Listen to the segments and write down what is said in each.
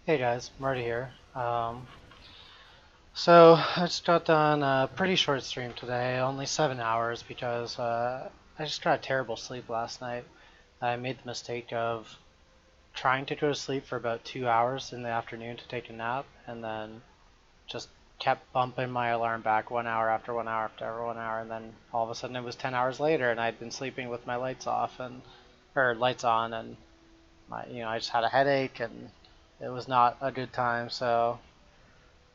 Hey guys, Marty here. So I just got done a pretty short stream today, only 7 hours because I just got a terrible sleep last night. I made the mistake of trying to go to sleep for about 2 hours in the afternoon to take a nap, and then just kept bumping my alarm back 1 hour after 1 hour after 1 hour, and then all of a sudden it was 10 hours later, and I'd been sleeping with my lights off and or lights on, and I just had a headache, and it was not a good time. So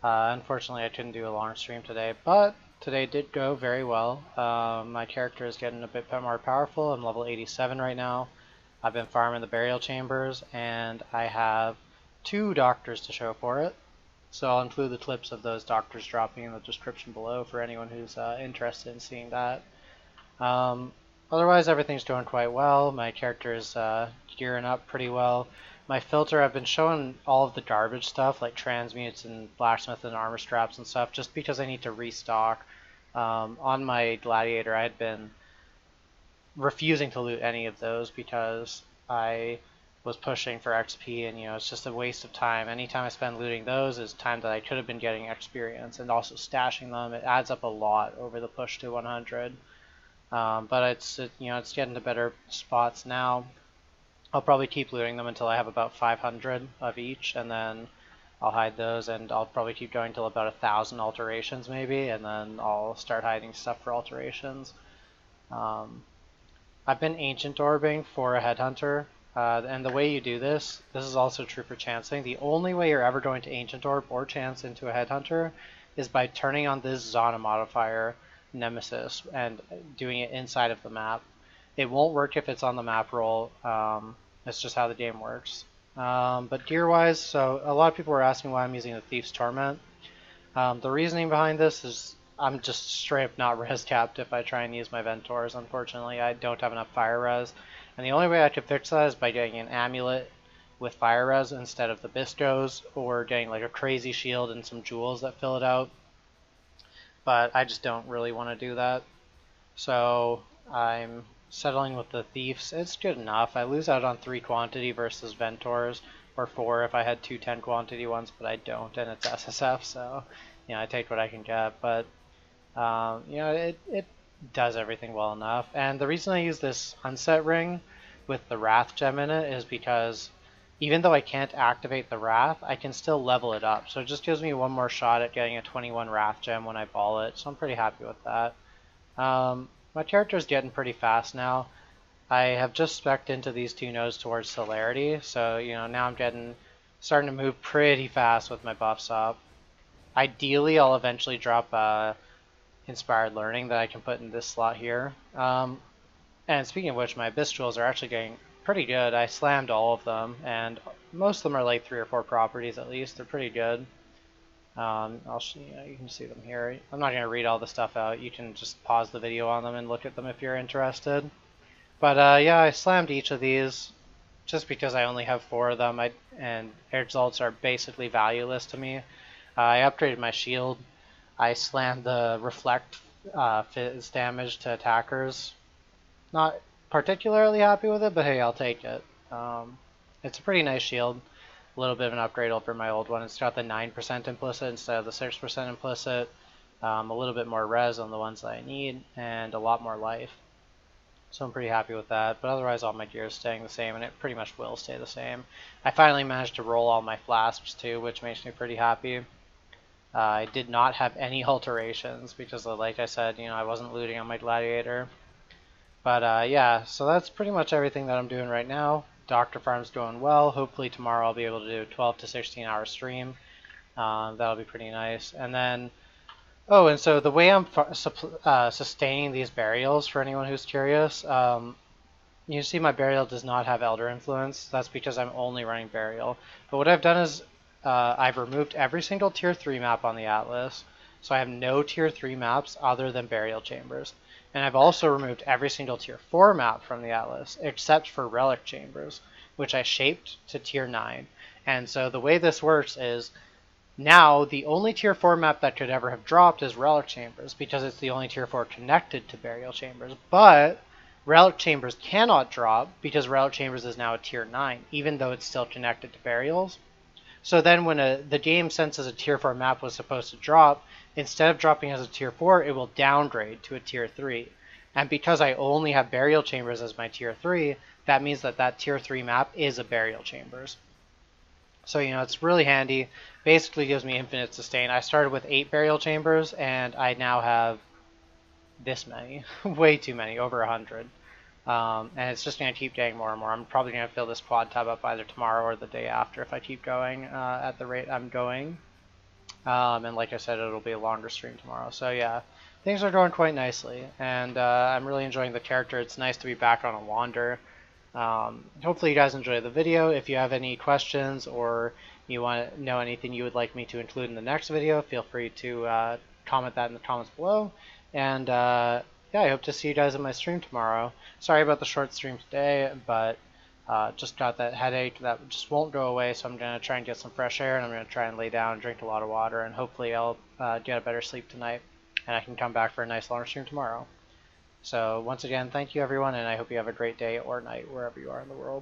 unfortunately, I couldn't do a long stream today, but today did go very well. My character is getting a bit more powerful. I'm level 87 right now. I've been farming the burial chambers, and I have 2 doctors to show for it. So I'll include the clips of those doctors dropping in the description below for anyone who's interested in seeing that. Um, Otherwise, everything's going quite well. My character is gearing up pretty well. My filter, I've been showing all of the garbage stuff like transmutes and blacksmith and armor straps and stuff just because I need to restock. On my gladiator, I had been refusing to loot any of those because I was pushing for XP, and it's just a waste of time. Anytime I spend looting those is time that I could have been getting experience, and also stashing them. It adds up a lot over the push to 100. But it's getting to better spots now. I'll probably keep looting them until I have about 500 of each, and then I'll hide those, and I'll probably keep going till about 1,000 alterations maybe, and then I'll start hiding stuff for alterations. Um, I've been ancient orbing for a headhunter, and the way you do this is also true for chancing. The only way you're ever going to ancient orb or chance into a headhunter is by turning on this Zana modifier, Nemesis, and doing it inside of the map. It won't work if it's on the map roll. It's just how the game works. But gear-wise, so a lot of people were asking why I'm using the Thief's Torment. The reasoning behind this is I'm just straight up not res capped if I try and use my Ventors. Unfortunately, I don't have enough fire res, and the only way I could fix that is by getting an amulet with fire res instead of the Biscos, or getting like a crazy shield and some jewels that fill it out. But I just don't really want to do that. So I'm settling with the Thieves. It's good enough. I lose out on 3 quantity versus Ventors, or 4 if I had 2 10 quantity ones, but I don't, and it's SSF, so I take what I can get. But it does everything well enough. And the reason I use this unset ring with the Wrath gem in it is because even though I can't activate the Wrath, I can still level it up. So it just gives me one more shot at getting a 21 Wrath gem when I ball it, so I'm pretty happy with that. My character's getting pretty fast now. I have just spec'd into these 2 nodes towards celerity, so now I'm starting to move pretty fast with my buffs up. Ideally, I'll eventually drop Inspired Learning that I can put in this slot here. And speaking of which, my Abyss Jewels are actually getting pretty good. I slammed all of them, and most of them are like 3 or 4 properties at least. They're pretty good. You can see them here. I'm not going to read all the stuff out. You can just pause the video on them and look at them if you're interested. But yeah, I slammed each of these just because I only have 4 of them, and air results are basically valueless to me. I upgraded my shield. I slammed the reflect fizz damage to attackers. Not particularly happy with it, but hey, I'll take it. It's a pretty nice shield. A little bit of an upgrade over my old one. It's got the 9% implicit instead of the 6% implicit. A little bit more res on the ones that I need, and a lot more life. So I'm pretty happy with that, but otherwise all my gear is staying the same, and it pretty much will stay the same. I finally managed to roll all my flasks too, which makes me pretty happy. I did not have any alterations because, like I said, I wasn't looting on my gladiator. But yeah, so that's pretty much everything that I'm doing right now. Doctor Farm's doing well. Hopefully tomorrow I'll be able to do a 12 to 16 hour stream. That'll be pretty nice. And then, oh, and so the way I'm sustaining these burials, for anyone who's curious, you see my burial does not have Elder Influence. That's because I'm only running burial. But what I've done is I've removed every single tier 3 map on the Atlas. So I have no tier 3 maps other than burial chambers. And I've also removed every single tier 4 map from the Atlas, except for relic chambers, which I shaped to tier 9. And so the way this works is now the only tier 4 map that could ever have dropped is relic chambers, because it's the only tier 4 connected to burial chambers. But relic chambers cannot drop because relic chambers is now a tier 9, even though it's still connected to burials. So then when the game senses a tier 4 map was supposed to drop, instead of dropping as a tier 4, it will downgrade to a tier 3. And because I only have burial chambers as my tier 3, that means that that tier 3 map is a burial chambers. So, it's really handy. Basically gives me infinite sustain. I started with 8 burial chambers, and I now have this many. Way too many, over 100. And it's just going to keep getting more and more. I'm probably going to fill this quad tab up either tomorrow or the day after if I keep going at the rate I'm going. And like I said, it'll be a longer stream tomorrow. So yeah, things are going quite nicely. And I'm really enjoying the character. It's nice to be back on a wander. Hopefully you guys enjoyed the video. If you have any questions or you want to know anything you would like me to include in the next video, feel free to comment that in the comments below. And yeah, I hope to see you guys in my stream tomorrow. Sorry about the short stream today, but just got that headache that just won't go away, so I'm going to try and get some fresh air, and I'm going to try and lay down, drink a lot of water, and hopefully I'll get a better sleep tonight, and I can come back for a nice long stream tomorrow. So once again, thank you everyone, and I hope you have a great day or night wherever you are in the world.